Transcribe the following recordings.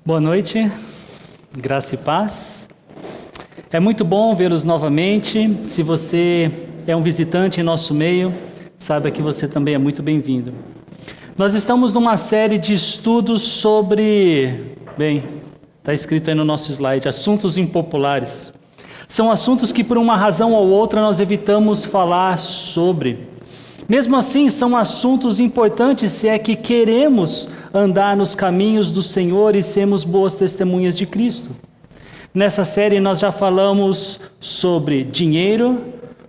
Boa noite, graça e paz. É muito bom vê-los novamente. Se você é um visitante em nosso meio, saiba que você também é muito bem-vindo. Nós estamos numa série de estudos sobre, está escrito aí no nosso slide, assuntos impopulares. São assuntos que por uma razão ou outra nós evitamos falar sobre. Mesmo assim, são assuntos importantes se é que queremos andar nos caminhos do Senhor e sermos boas testemunhas de Cristo. Nessa série nós já falamos sobre dinheiro,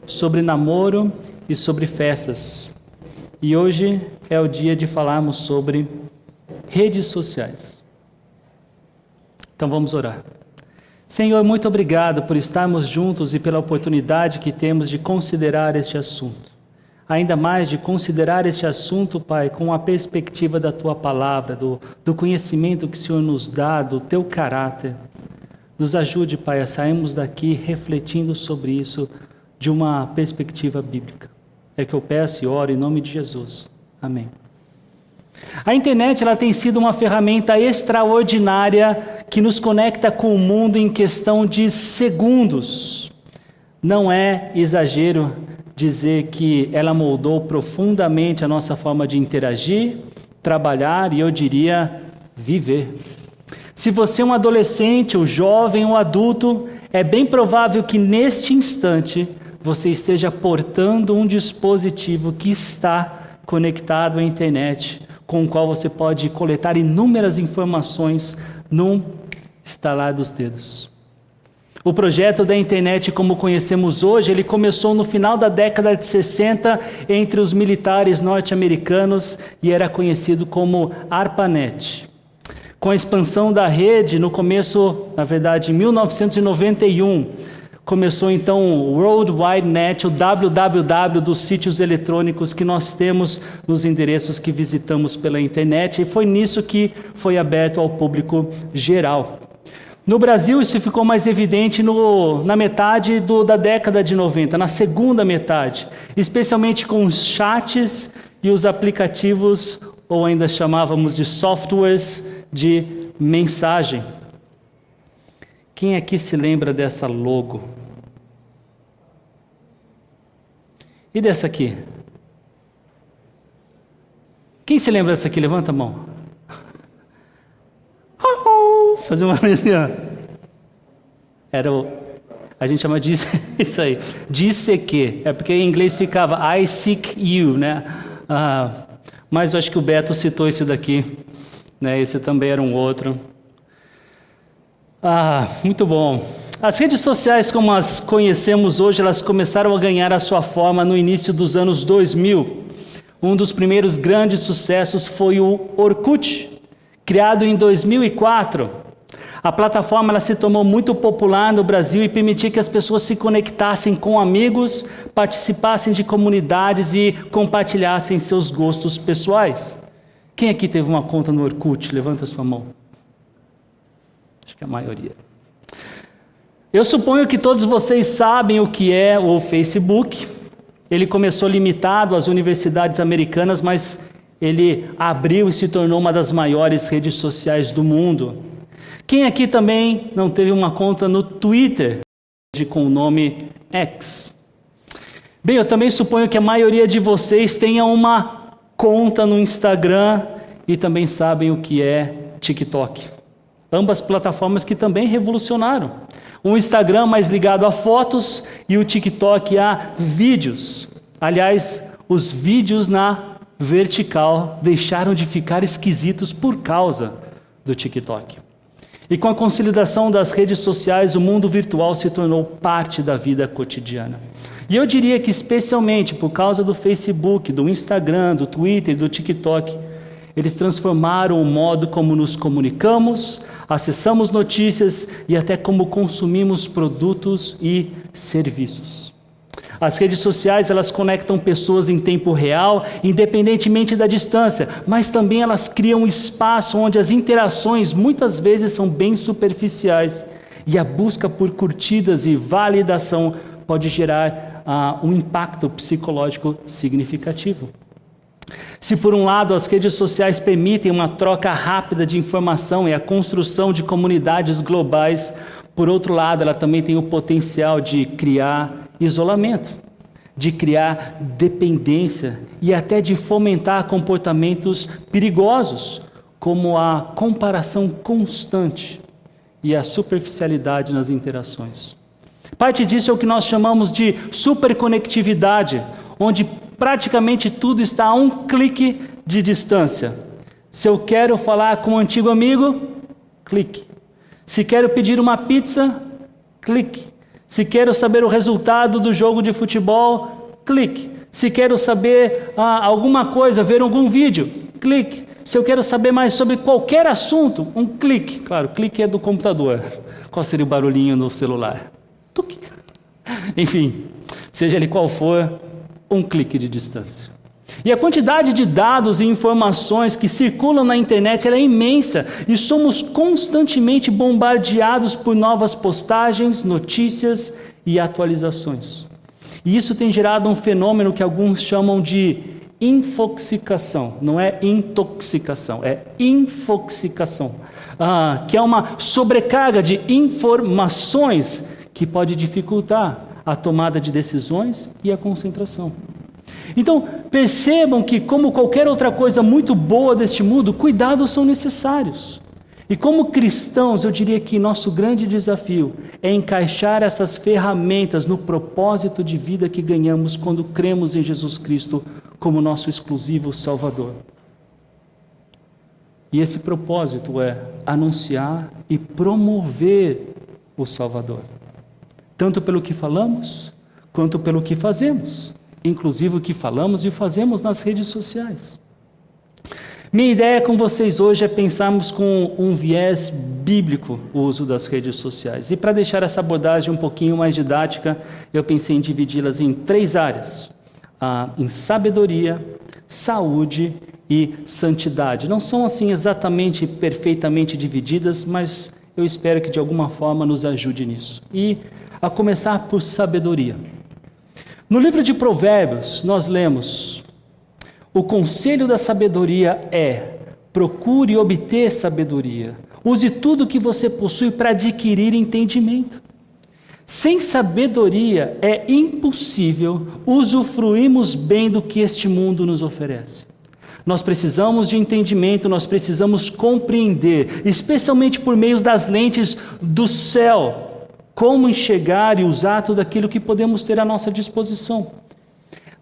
sobre namoro e sobre festas. E hoje é o dia de falarmos sobre redes sociais. Então vamos orar. Senhor, muito obrigado por estarmos juntos e pela oportunidade que temos de considerar este assunto. Ainda mais de considerar este assunto, Pai, com a perspectiva da Tua Palavra, do conhecimento que o Senhor nos dá, do Teu caráter. Nos ajude, Pai, a sairmos daqui refletindo sobre isso de uma perspectiva bíblica. É que eu peço e oro em nome de Jesus. Amém. A internet ela tem sido uma ferramenta extraordinária que nos conecta com o mundo em questão de segundos. Não é exagero dizer que ela moldou profundamente a nossa forma de interagir, trabalhar e eu diria viver. Se você é um adolescente, ou jovem, ou adulto, é bem provável que neste instante você esteja portando um dispositivo que está conectado à internet, com o qual você pode coletar inúmeras informações num estalar dos dedos. O projeto da internet, como conhecemos hoje, ele começou no final da década de 60 entre os militares norte-americanos e era conhecido como ARPANET. Com a expansão da rede, no começo, na verdade, em 1991, começou então o World Wide Net, o www dos sítios eletrônicos que nós temos nos endereços que visitamos pela internet, e foi nisso que foi aberto ao público geral. No Brasil, isso ficou mais evidente na metade da década de 90, na segunda metade, especialmente com os chats e os aplicativos, ou ainda chamávamos de softwares de mensagem. Quem aqui se lembra dessa logo? E dessa aqui? Quem se lembra dessa aqui? Levanta a mão. Fazer uma a gente chama de isso aí, disse que, é porque em inglês ficava I seek you, né? Mas eu acho que o Beto citou esse daqui, né? Esse também era um outro. Muito bom. As redes sociais, como as conhecemos hoje, elas começaram a ganhar a sua forma no início dos anos 2000. Um dos primeiros grandes sucessos foi o Orkut, criado em 2004. A plataforma ela se tornou muito popular no Brasil e permitia que as pessoas se conectassem com amigos, participassem de comunidades e compartilhassem seus gostos pessoais. Quem aqui teve uma conta no Orkut? Levanta a sua mão. Acho que a maioria. Eu suponho que todos vocês sabem o que é o Facebook. Ele começou limitado às universidades americanas, mas ele abriu e se tornou uma das maiores redes sociais do mundo. Quem aqui também não teve uma conta no Twitter, com o nome X? Bem, eu também suponho que a maioria de vocês tenha uma conta no Instagram e também sabem o que é TikTok. Ambas plataformas que também revolucionaram. O Instagram mais ligado a fotos e o TikTok a vídeos. Aliás, os vídeos na vertical deixaram de ficar esquisitos por causa do TikTok. E com a consolidação das redes sociais, o mundo virtual se tornou parte da vida cotidiana. E eu diria que especialmente por causa do Facebook, do Instagram, do Twitter, do TikTok, eles transformaram o modo como nos comunicamos, acessamos notícias e até como consumimos produtos e serviços. As redes sociais, elas conectam pessoas em tempo real, independentemente da distância, mas também elas criam um espaço onde as interações muitas vezes são bem superficiais e a busca por curtidas e validação pode gerar um impacto psicológico significativo. Se por um lado as redes sociais permitem uma troca rápida de informação e a construção de comunidades globais, por outro lado ela também tem o potencial de criar isolamento, de criar dependência e até de fomentar comportamentos perigosos, como a comparação constante e a superficialidade nas interações. Parte disso é o que nós chamamos de superconectividade, onde praticamente tudo está a um clique de distância. Se eu quero falar com um antigo amigo, clique. Se quero pedir uma pizza, clique. Se quero saber o resultado do jogo de futebol, clique. Se quero saber alguma coisa, ver algum vídeo, clique. Se eu quero saber mais sobre qualquer assunto, um clique. Claro, clique é do computador. Qual seria o barulhinho no celular? Tuque. Enfim, seja ele qual for, um clique de distância. E a quantidade de dados e informações que circulam na internet ela é imensa e somos constantemente bombardeados por novas postagens, notícias e atualizações. E isso tem gerado um fenômeno que alguns chamam de infoxicação. Não é intoxicação, é infoxicação, que é uma sobrecarga de informações que pode dificultar a tomada de decisões e a concentração. Então, percebam que, como qualquer outra coisa muito boa deste mundo, cuidados são necessários. E como cristãos, eu diria que nosso grande desafio é encaixar essas ferramentas no propósito de vida que ganhamos quando cremos em Jesus Cristo como nosso exclusivo Salvador. E esse propósito é anunciar e promover o Salvador, tanto pelo que falamos, quanto pelo que fazemos, inclusive o que falamos e fazemos nas redes sociais. Minha ideia com vocês hoje é pensarmos com um viés bíblico o uso das redes sociais. E para deixar essa abordagem um pouquinho mais didática, eu pensei em dividi-las em 3 áreas. Em sabedoria, saúde e santidade. Não são assim exatamente perfeitamente divididas, mas eu espero que de alguma forma nos ajude nisso. E a começar por sabedoria. No livro de Provérbios, nós lemos: o conselho da sabedoria é: procure obter sabedoria. Use tudo que você possui para adquirir entendimento. Sem sabedoria é impossível usufruirmos bem do que este mundo nos oferece. Nós precisamos de entendimento, nós precisamos compreender, especialmente por meio das lentes do céu, como enxergar e usar tudo aquilo que podemos ter à nossa disposição.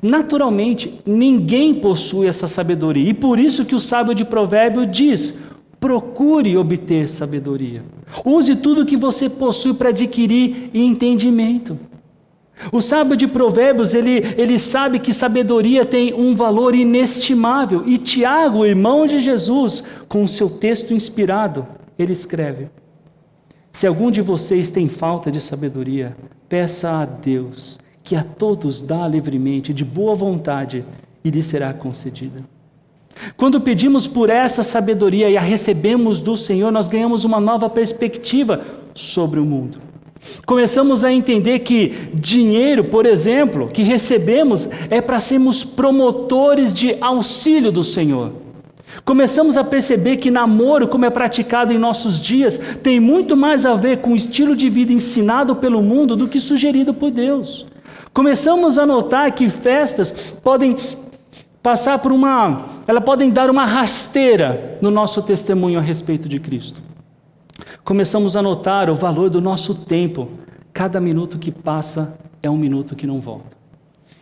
Naturalmente, ninguém possui essa sabedoria, e por isso que o sábio de Provérbio diz: procure obter sabedoria. Use tudo que você possui para adquirir entendimento. O sábio de Provérbios, ele sabe que sabedoria tem um valor inestimável. E Tiago, irmão de Jesus, com o seu texto inspirado, ele escreve: se algum de vocês tem falta de sabedoria, peça a Deus, que a todos dá livremente, de boa vontade, e lhe será concedida. Quando pedimos por essa sabedoria e a recebemos do Senhor, nós ganhamos uma nova perspectiva sobre o mundo. Começamos a entender que dinheiro, por exemplo, que recebemos é para sermos promotores de auxílio do Senhor. Começamos a perceber que namoro, como é praticado em nossos dias, tem muito mais a ver com o estilo de vida ensinado pelo mundo do que sugerido por Deus. Começamos a notar que festas podem podem dar uma rasteira no nosso testemunho a respeito de Cristo. Começamos a notar o valor do nosso tempo. Cada minuto que passa é um minuto que não volta.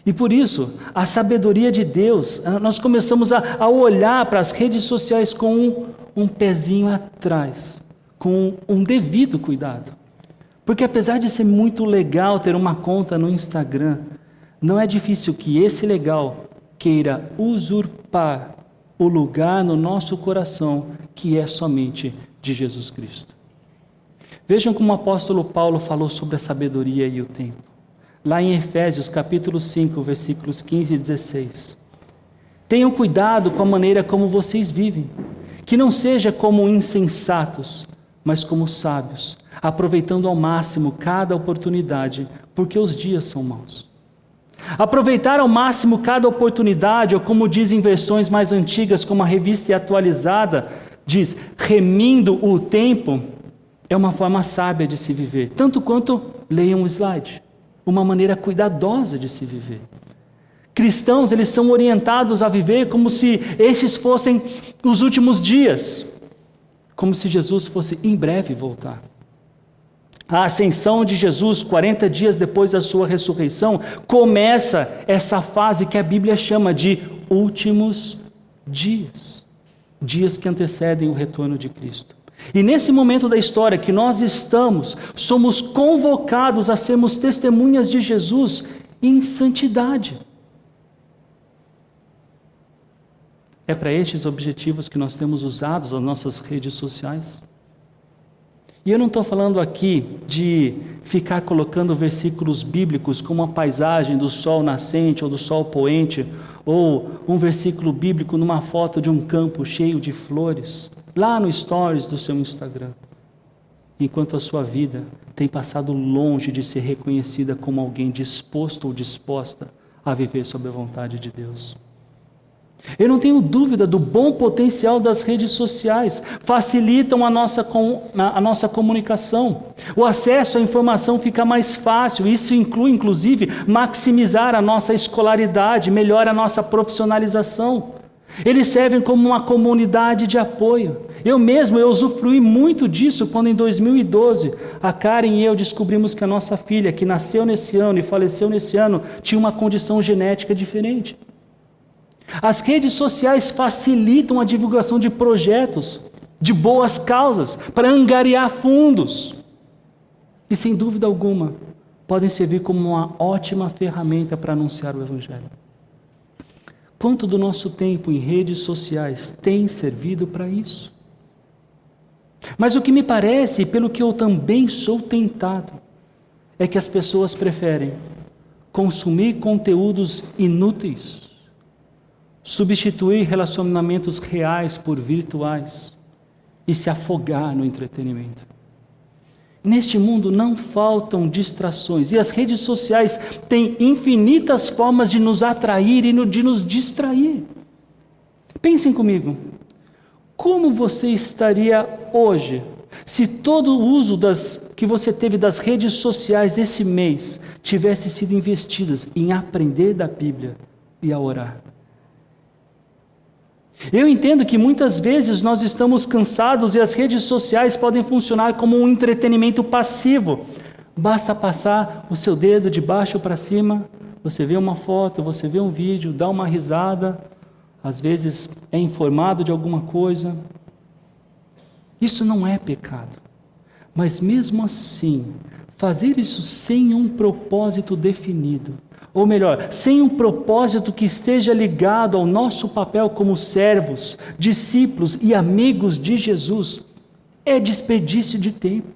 E por isso, a sabedoria de Deus, nós começamos a olhar para as redes sociais com um pezinho atrás, com um devido cuidado. Porque apesar de ser muito legal ter uma conta no Instagram, não é difícil que esse legal queira usurpar o lugar no nosso coração que é somente de Jesus Cristo. Vejam como o apóstolo Paulo falou sobre a sabedoria e o tempo. Lá em Efésios capítulo 5, versículos 15 e 16. Tenham cuidado com a maneira como vocês vivem, que não seja como insensatos, mas como sábios, aproveitando ao máximo cada oportunidade, porque os dias são maus. Aproveitar ao máximo cada oportunidade, ou como dizem versões mais antigas, como a Revista e Atualizada, diz, remindo o tempo, é uma forma sábia de se viver. Tanto quanto, leiam um slide, uma maneira cuidadosa de se viver. Cristãos, eles são orientados a viver como se estes fossem os últimos dias, como se Jesus fosse em breve voltar. A ascensão de Jesus, 40 dias depois da sua ressurreição, começa essa fase que a Bíblia chama de últimos dias. Dias que antecedem o retorno de Cristo. E nesse momento da história que nós estamos, somos convocados a sermos testemunhas de Jesus em santidade. É para estes objetivos que nós temos usado as nossas redes sociais. E eu não estou falando aqui de ficar colocando versículos bíblicos como a paisagem do sol nascente ou do sol poente, ou um versículo bíblico numa foto de um campo cheio de flores, lá no stories do seu Instagram, enquanto a sua vida tem passado longe de ser reconhecida como alguém disposto ou disposta a viver sob a vontade de Deus. Eu não tenho dúvida do bom potencial das redes sociais, facilitam a nossa comunicação. O acesso à informação fica mais fácil, isso inclui, inclusive, maximizar a nossa escolaridade, melhora a nossa profissionalização. Eles servem como uma comunidade de apoio. Eu usufruí muito disso quando em 2012, a Karen e eu descobrimos que a nossa filha, que nasceu nesse ano e faleceu nesse ano, tinha uma condição genética diferente. As redes sociais facilitam a divulgação de projetos, de boas causas, para angariar fundos. E sem dúvida alguma, podem servir como uma ótima ferramenta para anunciar o Evangelho. Quanto do nosso tempo em redes sociais tem servido para isso? Mas o que me parece, e pelo que eu também sou tentado, é que as pessoas preferem consumir conteúdos inúteis, substituir relacionamentos reais por virtuais e se afogar no entretenimento. Neste mundo não faltam distrações e as redes sociais têm infinitas formas de nos atrair e de nos distrair. Pensem comigo, como você estaria hoje se todo o uso que você teve das redes sociais esse mês tivesse sido investidas em aprender da Bíblia e a orar? Eu entendo que muitas vezes nós estamos cansados e as redes sociais podem funcionar como um entretenimento passivo. Basta passar o seu dedo de baixo para cima, você vê uma foto, você vê um vídeo, dá uma risada, às vezes é informado de alguma coisa. Isso não é pecado, mas mesmo assim, fazer isso sem um propósito definido, ou melhor, sem um propósito que esteja ligado ao nosso papel como servos, discípulos e amigos de Jesus, é desperdício de tempo.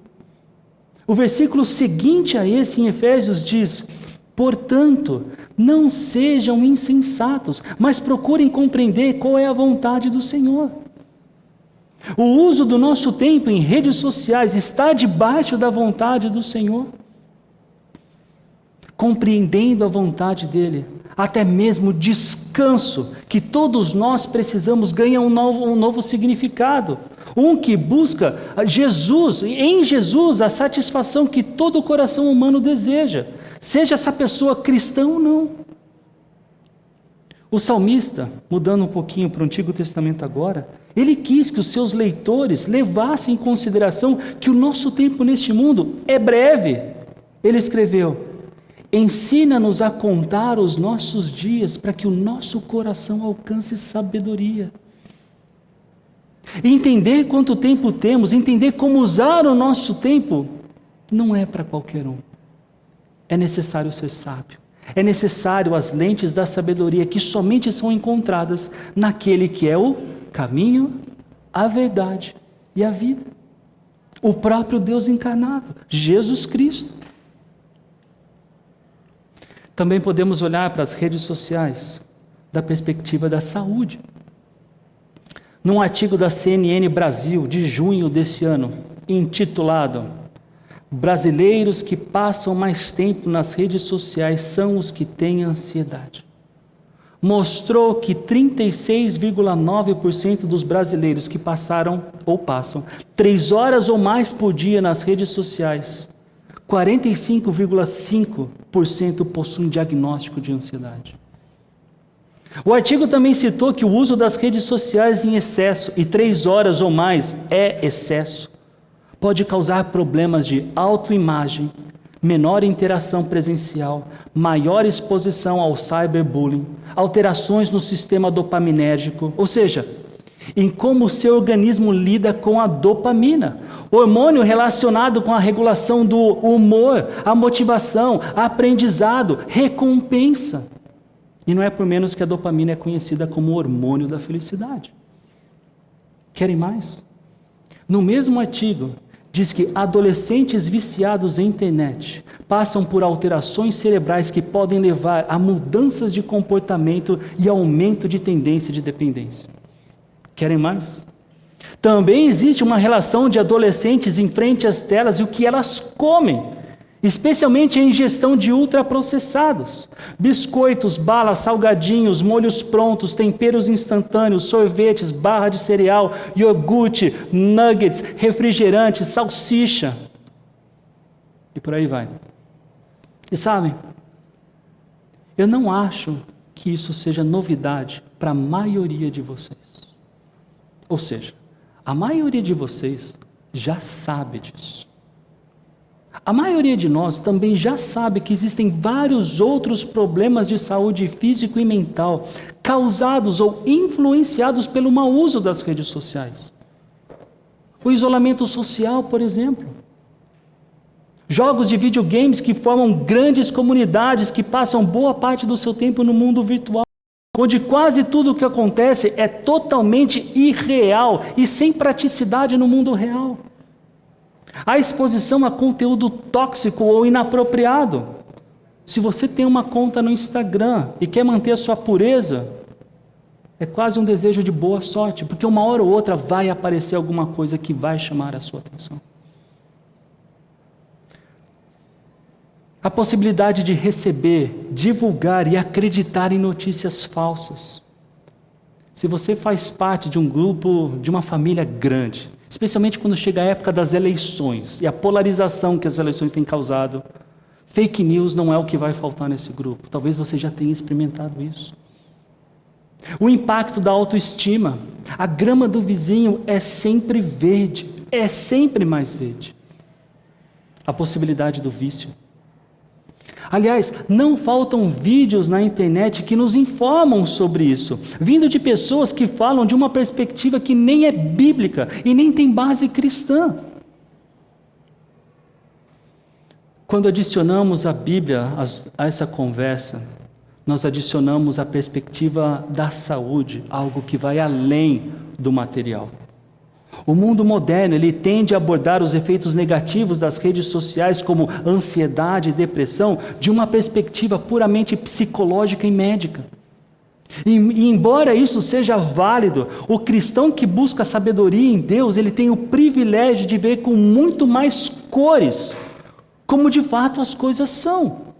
O versículo seguinte a esse, em Efésios, diz: portanto, não sejam insensatos, mas procurem compreender qual é a vontade do Senhor. O uso do nosso tempo em redes sociais está debaixo da vontade do Senhor? Compreendendo a vontade dEle, até mesmo o descanso que todos nós precisamos ganha um novo significado. Um que busca em Jesus, a satisfação que todo o coração humano deseja, seja essa pessoa cristã ou não. O salmista, mudando um pouquinho para o Antigo Testamento agora, ele quis que os seus leitores levassem em consideração que o nosso tempo neste mundo é breve. Ele escreveu: ensina-nos a contar os nossos dias para que o nosso coração alcance sabedoria. Entender quanto tempo temos, entender como usar o nosso tempo, não é para qualquer um. É necessário ser sábio. É necessário as lentes da sabedoria que somente são encontradas naquele que é o caminho, a verdade e a vida. O próprio Deus encarnado, Jesus Cristo. Também podemos olhar para as redes sociais da perspectiva da saúde. Num artigo da CNN Brasil de junho desse ano, intitulado brasileiros que passam mais tempo nas redes sociais são os que têm ansiedade. Mostrou que 36,9% dos brasileiros que passaram ou passam 3 horas ou mais por dia nas redes sociais, 45,5% possuem diagnóstico de ansiedade. O artigo também citou que o uso das redes sociais em excesso, e 3 horas ou mais é excesso, pode causar problemas de autoimagem, menor interação presencial, maior exposição ao cyberbullying, alterações no sistema dopaminérgico, ou seja, em como o seu organismo lida com a dopamina, hormônio relacionado com a regulação do humor, a motivação, aprendizado, recompensa. E não é por menos que a dopamina é conhecida como o hormônio da felicidade. Querem mais? No mesmo artigo, diz que adolescentes viciados em internet passam por alterações cerebrais que podem levar a mudanças de comportamento e aumento de tendência de dependência. Querem mais? Também existe uma relação de adolescentes em frente às telas e o que elas comem, especialmente a ingestão de ultraprocessados, biscoitos, balas, salgadinhos, molhos prontos, temperos instantâneos, sorvetes, barra de cereal, iogurte, nuggets, refrigerantes, salsicha. E por aí vai. E sabem, eu não acho que isso seja novidade para a maioria de vocês. Ou seja, a maioria de vocês já sabe disso. A maioria de nós também já sabe que existem vários outros problemas de saúde físico e mental causados ou influenciados pelo mau uso das redes sociais. O isolamento social, por exemplo. Jogos de videogames que formam grandes comunidades que passam boa parte do seu tempo no mundo virtual, onde quase tudo o que acontece é totalmente irreal e sem praticidade no mundo real. A exposição a conteúdo tóxico ou inapropriado. Se você tem uma conta no Instagram e quer manter a sua pureza, é quase um desejo de boa sorte, porque uma hora ou outra vai aparecer alguma coisa que vai chamar a sua atenção. A possibilidade de receber, divulgar e acreditar em notícias falsas. Se você faz parte de um grupo, de uma família grande, especialmente quando chega a época das eleições e a polarização que as eleições têm causado, fake news não é o que vai faltar nesse grupo. Talvez você já tenha experimentado isso. O impacto da autoestima. A grama do vizinho é sempre verde, é sempre mais verde. A possibilidade do vício. Aliás, não faltam vídeos na internet que nos informam sobre isso, vindo de pessoas que falam de uma perspectiva que nem é bíblica e nem tem base cristã. Quando adicionamos a Bíblia a essa conversa, nós adicionamos a perspectiva da saúde, algo que vai além do material. O mundo moderno, ele tende a abordar os efeitos negativos das redes sociais como ansiedade e depressão de uma perspectiva puramente psicológica e médica. E embora isso seja válido, o cristão que busca sabedoria em Deus, ele tem o privilégio de ver com muito mais cores como de fato as coisas são.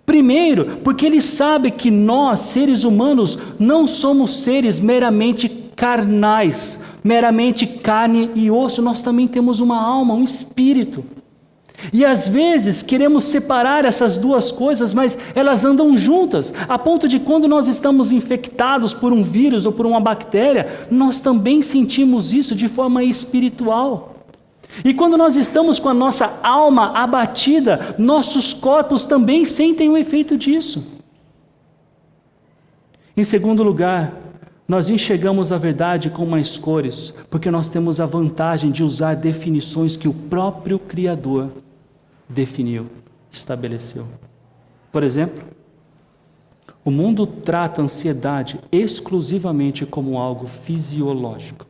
Primeiro, porque ele sabe que nós, seres humanos, não somos seres meramente carnais, meramente carne e osso, nós também temos uma alma, um espírito. E às vezes queremos separar essas duas coisas, mas elas andam juntas, a ponto de quando nós estamos infectados por um vírus ou por uma bactéria, nós também sentimos isso de forma espiritual. E quando nós estamos com a nossa alma abatida, nossos corpos também sentem o efeito disso. Em segundo lugar, nós enxergamos a verdade com mais cores, porque nós temos a vantagem de usar definições que o próprio Criador definiu, estabeleceu. Por exemplo, o mundo trata a ansiedade exclusivamente como algo fisiológico,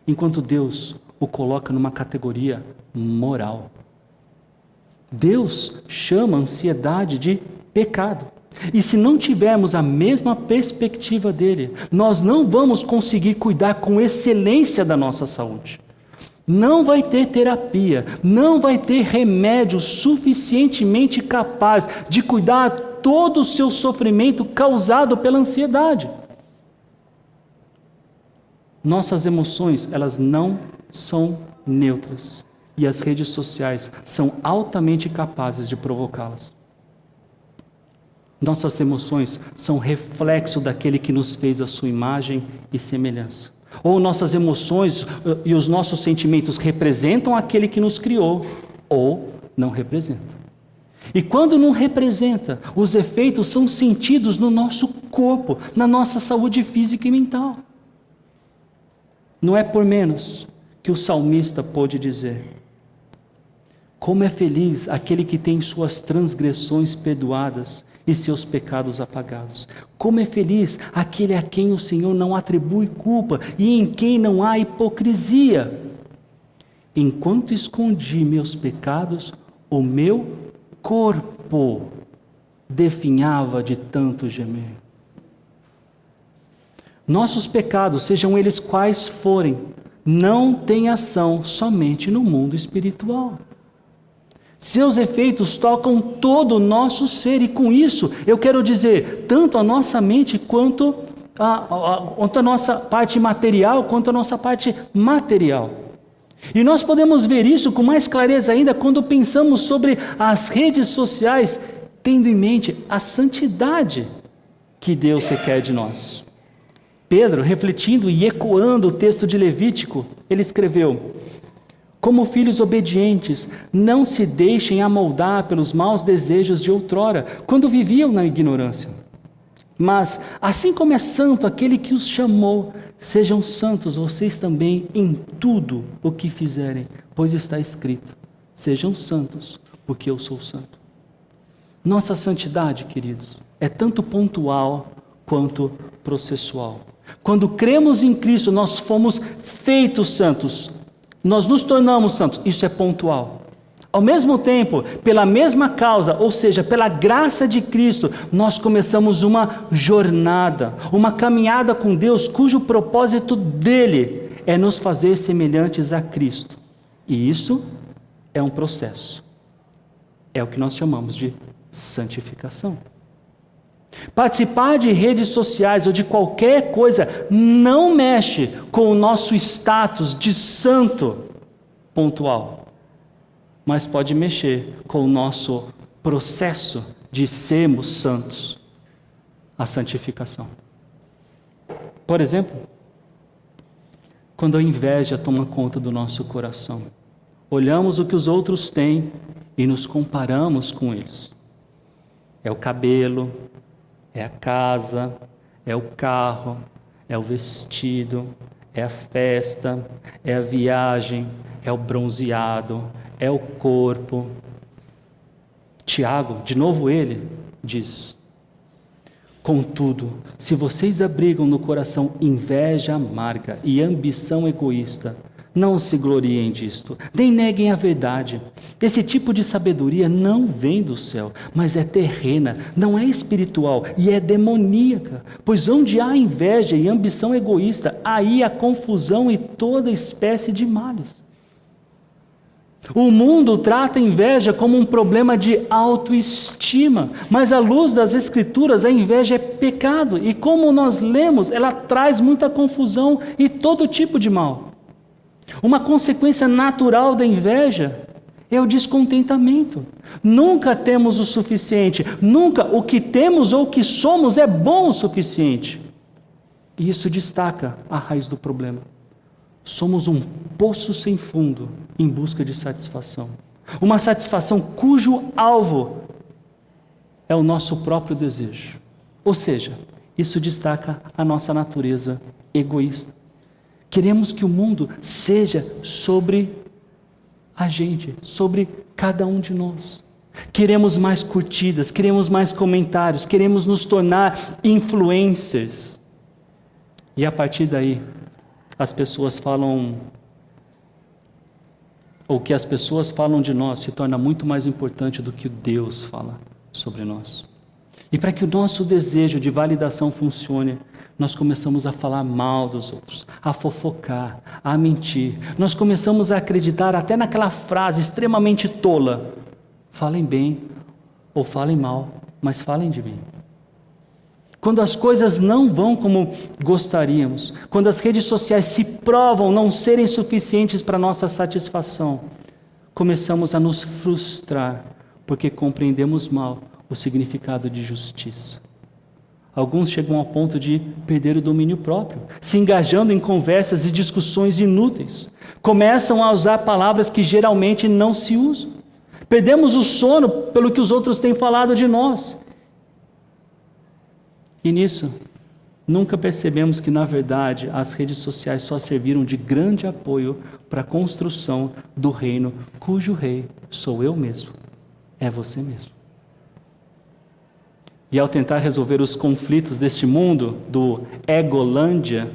enquanto Deus o coloca numa categoria moral. Deus chama a ansiedade de pecado. E se não tivermos a mesma perspectiva dele, nós não vamos conseguir cuidar com excelência da nossa saúde. Não vai ter terapia, não vai ter remédio suficientemente capaz de cuidar todo o seu sofrimento causado pela ansiedade. Nossas emoções, elas não são neutras, e as redes sociais são altamente capazes de provocá-las. Nossas emoções são reflexo daquele que nos fez a sua imagem e semelhança. Ou nossas emoções e os nossos sentimentos representam aquele que nos criou, ou não representam. E quando não representa, os efeitos são sentidos no nosso corpo, na nossa saúde física e mental. Não é por menos que o salmista pôde dizer: como é feliz aquele que tem suas transgressões perdoadas e seus pecados apagados. Como é feliz aquele a quem o Senhor não atribui culpa e em quem não há hipocrisia. Enquanto escondi meus pecados, o meu corpo definhava de tanto gemer. Nossos pecados, sejam eles quais forem, não têm ação somente no mundo espiritual. Seus efeitos tocam todo o nosso ser, e com isso eu quero dizer, tanto a nossa mente quanto a nossa parte material, quanto a nossa parte material. E nós podemos ver isso com mais clareza ainda quando pensamos sobre as redes sociais, tendo em mente a santidade que Deus requer de nós. Pedro, refletindo e ecoando o texto de Levítico, ele escreveu: como filhos obedientes, não se deixem amoldar pelos maus desejos de outrora, quando viviam na ignorância. Mas, assim como é santo aquele que os chamou, sejam santos vocês também em tudo o que fizerem, pois está escrito: sejam santos, porque eu sou santo. Nossa santidade, queridos, é tanto pontual quanto processual. Quando cremos em Cristo, nós fomos feitos santos. Nós nos tornamos santos, isso é pontual. Ao mesmo tempo, pela mesma causa, ou seja, pela graça de Cristo, nós começamos uma jornada, uma caminhada com Deus, cujo propósito dele é nos fazer semelhantes a Cristo. E isso é um processo. É o que nós chamamos de santificação. Participar de redes sociais ou de qualquer coisa não mexe com o nosso status de santo pontual, mas pode mexer com o nosso processo de sermos santos, a santificação. Por exemplo, quando a inveja toma conta do nosso coração, olhamos o que os outros têm e nos comparamos com eles. É o cabelo, é a casa, é o carro, é o vestido, é a festa, é a viagem, é o bronzeado, é o corpo. Tiago, de novo ele, diz: contudo, se vocês abrigam no coração inveja amarga e ambição egoísta, não se gloriem disto, nem neguem a verdade. Esse tipo de sabedoria não vem do céu, mas é terrena, não é espiritual e é demoníaca. Pois onde há inveja e ambição egoísta, aí há confusão e toda espécie de males. O mundo trata a inveja como um problema de autoestima, mas à luz das Escrituras a inveja é pecado, e como nós lemos, ela traz muita confusão e todo tipo de mal. Uma consequência natural da inveja é o descontentamento. Nunca temos o suficiente, nunca o que temos ou o que somos é bom o suficiente. E isso destaca a raiz do problema. Somos um poço sem fundo em busca de satisfação. Uma satisfação cujo alvo é o nosso próprio desejo. Ou seja, isso destaca a nossa natureza egoísta. Queremos que o mundo seja sobre a gente, sobre cada um de nós. Queremos mais curtidas, queremos mais comentários, queremos nos tornar influencers. E a partir daí, as pessoas falam, ou que as pessoas falam de nós se torna muito mais importante do que Deus fala sobre nós. E para que o nosso desejo de validação funcione, nós começamos a falar mal dos outros, a fofocar, a mentir. Nós começamos a acreditar até naquela frase extremamente tola: falem bem ou falem mal, mas falem de mim. Quando as coisas não vão como gostaríamos, quando as redes sociais se provam não serem suficientes para nossa satisfação, começamos a nos frustrar, porque compreendemos mal o significado de justiça. Alguns chegam ao ponto de perder o domínio próprio, se engajando em conversas e discussões inúteis. Começam a usar palavras que geralmente não se usam. Perdemos o sono pelo que os outros têm falado de nós. E nisso, nunca percebemos que, na verdade, as redes sociais só serviram de grande apoio para a construção do reino cujo rei sou eu mesmo, é você mesmo. E ao tentar resolver os conflitos deste mundo, do egolândia,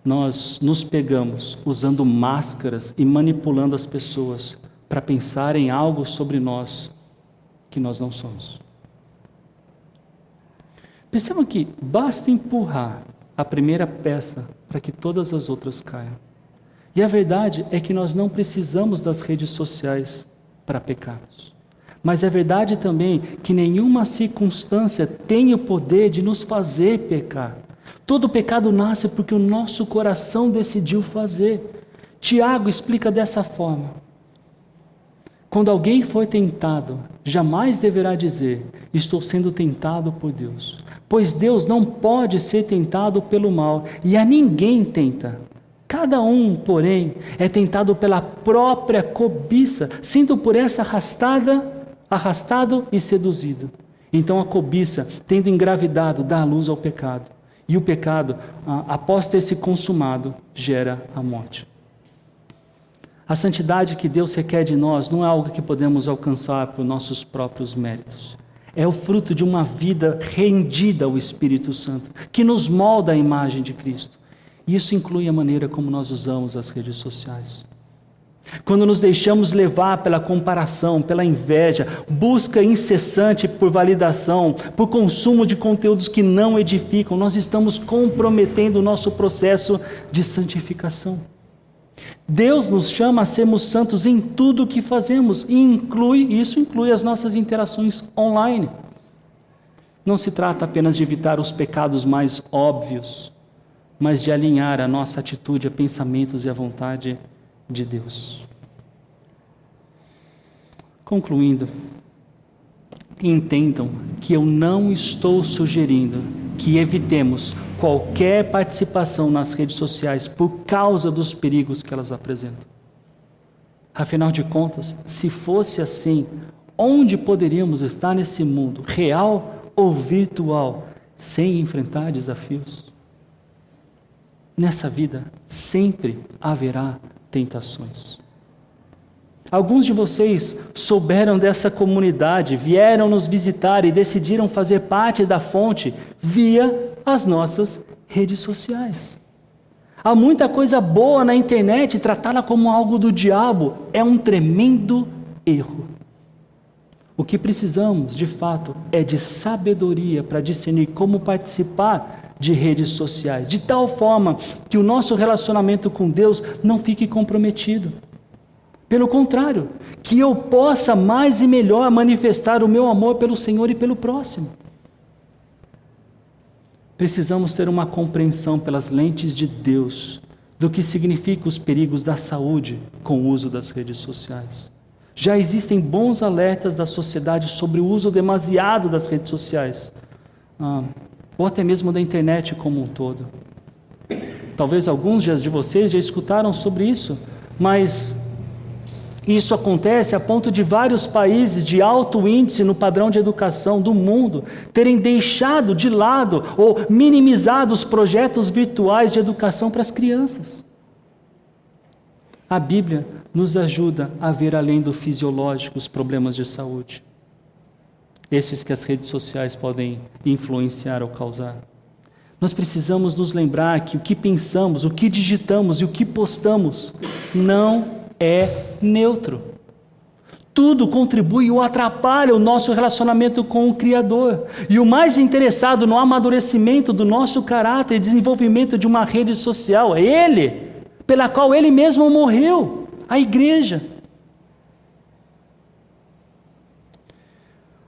nós nos pegamos usando máscaras e manipulando as pessoas para pensar em algo sobre nós que nós não somos. Percebam que basta empurrar a primeira peça para que todas as outras caiam. E a verdade é que nós não precisamos das redes sociais para pecarmos. Mas é verdade também que nenhuma circunstância tem o poder de nos fazer pecar. Todo pecado nasce porque o nosso coração decidiu fazer. Tiago explica dessa forma: quando alguém for tentado, jamais deverá dizer: estou sendo tentado por Deus. Pois Deus não pode ser tentado pelo mal, e a ninguém tenta. Cada um, porém, é tentado pela própria cobiça, sendo por essa arrastado e seduzido. Então a cobiça, tendo engravidado, dá luz ao pecado. E o pecado, após ter se consumado, gera a morte. A santidade que Deus requer de nós não é algo que podemos alcançar por nossos próprios méritos. É o fruto de uma vida rendida ao Espírito Santo, que nos molda a imagem de Cristo. E isso inclui a maneira como nós usamos as redes sociais. Quando nos deixamos levar pela comparação, pela inveja, busca incessante por validação, por consumo de conteúdos que não edificam, nós estamos comprometendo o nosso processo de santificação. Deus nos chama a sermos santos em tudo o que fazemos, e isso inclui as nossas interações online. Não se trata apenas de evitar os pecados mais óbvios, mas de alinhar a nossa atitude a pensamentos e a vontade de Deus. Concluindo, entendam que eu não estou sugerindo que evitemos qualquer participação nas redes sociais por causa dos perigos que elas apresentam. Afinal de contas, se fosse assim, onde poderíamos estar nesse mundo, real ou virtual, sem enfrentar desafios? Nessa vida, sempre haverá tentações. Alguns de vocês souberam dessa comunidade, vieram nos visitar e decidiram fazer parte da fonte via as nossas redes sociais. Há muita coisa boa na internet e tratá-la como algo do diabo é um tremendo erro. O que precisamos, de fato, é de sabedoria para discernir como participar de redes sociais, de tal forma que o nosso relacionamento com Deus não fique comprometido. Pelo contrário, que eu possa mais e melhor manifestar o meu amor pelo Senhor e pelo próximo. Precisamos ter uma compreensão pelas lentes de Deus do que significa os perigos da saúde com o uso das redes sociais. Já existem bons alertas da sociedade sobre o uso demasiado das redes sociais, ou até mesmo da internet como um todo. Talvez alguns de vocês já escutaram sobre isso, mas isso acontece a ponto de vários países de alto índice no padrão de educação do mundo terem deixado de lado ou minimizado os projetos virtuais de educação para as crianças. A Bíblia nos ajuda a ver além do fisiológico os problemas de saúde, esses que as redes sociais podem influenciar ou causar. Nós precisamos nos lembrar que o que pensamos, o que digitamos e o que postamos não é neutro. Tudo contribui ou atrapalha o nosso relacionamento com o Criador. E o mais interessado no amadurecimento do nosso caráter e desenvolvimento de uma rede social é Ele, pela qual Ele mesmo morreu, a igreja.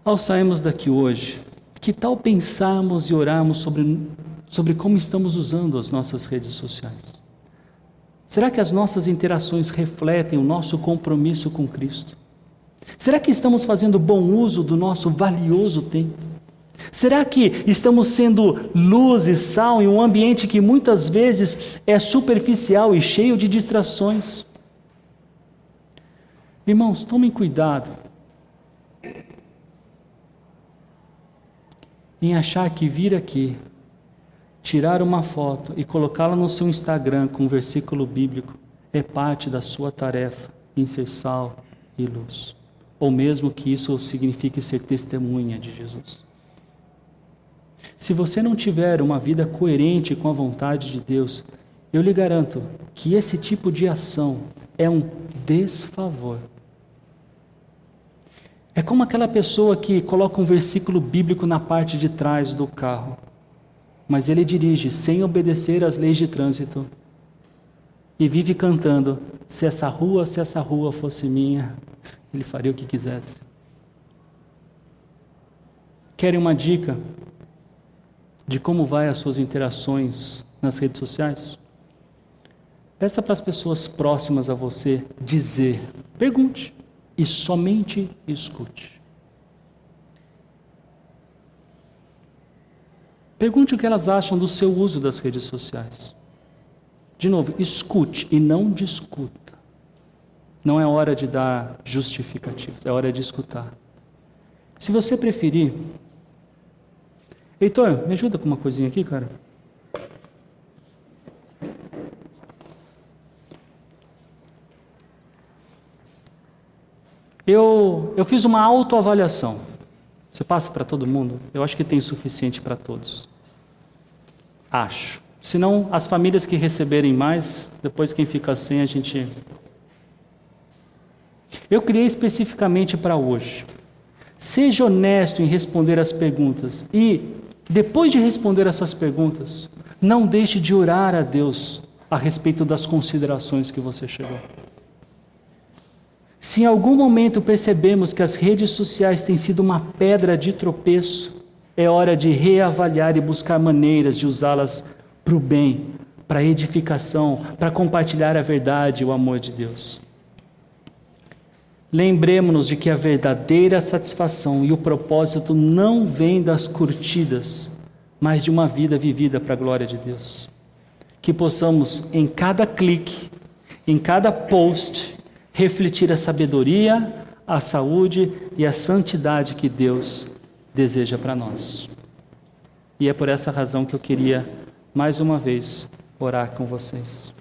Ao sairmos daqui hoje, que tal pensarmos e orarmos sobre como estamos usando as nossas redes sociais? Será que as nossas interações refletem o nosso compromisso com Cristo? Será que estamos fazendo bom uso do nosso valioso tempo? Será que estamos sendo luz e sal em um ambiente que muitas vezes é superficial e cheio de distrações? Irmãos, tomem cuidado em achar que vir aqui, tirar uma foto e colocá-la no seu Instagram com um versículo bíblico é parte da sua tarefa em ser sal e luz. Ou mesmo que isso signifique ser testemunha de Jesus. Se você não tiver uma vida coerente com a vontade de Deus, eu lhe garanto que esse tipo de ação é um desfavor. É como aquela pessoa que coloca um versículo bíblico na parte de trás do carro, mas ele dirige sem obedecer às leis de trânsito e vive cantando: se essa rua fosse minha, ele faria o que quisesse. Querem uma dica de como vai as suas interações nas redes sociais? Peça para as pessoas próximas a você dizer, pergunte e somente escute. Pergunte o que elas acham do seu uso das redes sociais. De novo, escute e não discuta. Não é hora de dar justificativos, é hora de escutar. Se você preferir... Heitor, me ajuda com uma coisinha aqui, cara? Eu fiz uma autoavaliação. Você passa para todo mundo? Eu acho que tem o suficiente para todos. Acho. Senão, as famílias que receberem mais, depois quem fica sem, a gente... Eu criei especificamente para hoje. Seja honesto em responder as perguntas. E, depois de responder essas perguntas, não deixe de orar a Deus a respeito das considerações que você chegou. Se em algum momento percebemos que as redes sociais têm sido uma pedra de tropeço, é hora de reavaliar e buscar maneiras de usá-las para o bem, para a edificação, para compartilhar a verdade e o amor de Deus. Lembremos-nos de que a verdadeira satisfação e o propósito não vem das curtidas, mas de uma vida vivida para a glória de Deus. Que possamos, em cada clique, em cada post, refletir a sabedoria, a saúde e a santidade que Deus deseja para nós. E é por essa razão que eu queria, mais uma vez, orar com vocês.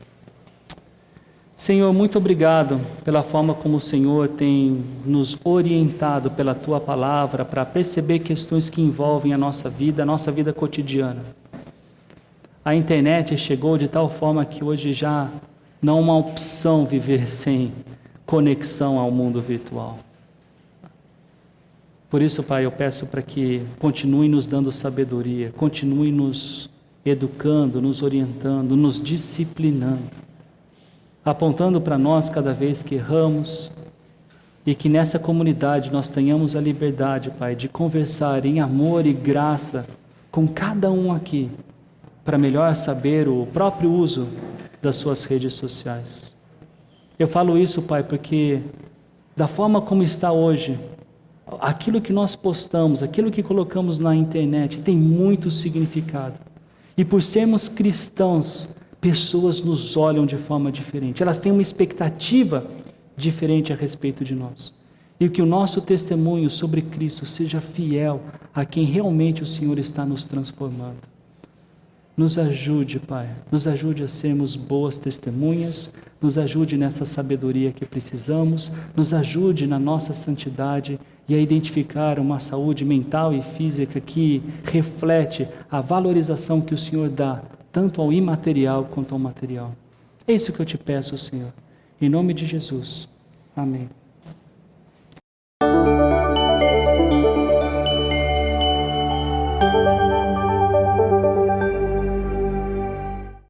Senhor, muito obrigado pela forma como o Senhor tem nos orientado pela Tua Palavra para perceber questões que envolvem a nossa vida cotidiana. A internet chegou de tal forma que hoje já não é uma opção viver sem conexão ao mundo virtual. Por isso, Pai, eu peço para que continue nos dando sabedoria, continue nos educando, nos orientando, nos disciplinando, apontando para nós cada vez que erramos, e que nessa comunidade nós tenhamos a liberdade, Pai, de conversar em amor e graça com cada um aqui, para melhor saber o próprio uso das suas redes sociais. Eu falo isso, Pai, porque da forma como está hoje, aquilo que nós postamos, aquilo que colocamos na internet tem muito significado. E por sermos cristãos, pessoas nos olham de forma diferente. Elas têm uma expectativa diferente a respeito de nós. E que o nosso testemunho sobre Cristo seja fiel a quem realmente o Senhor está nos transformando. Nos ajude, Pai, nos ajude a sermos boas testemunhas, nos ajude nessa sabedoria que precisamos, nos ajude na nossa santidade e a identificar uma saúde mental e física que reflete a valorização que o Senhor dá, tanto ao imaterial quanto ao material. É isso que eu te peço, Senhor. Em nome de Jesus. Amém.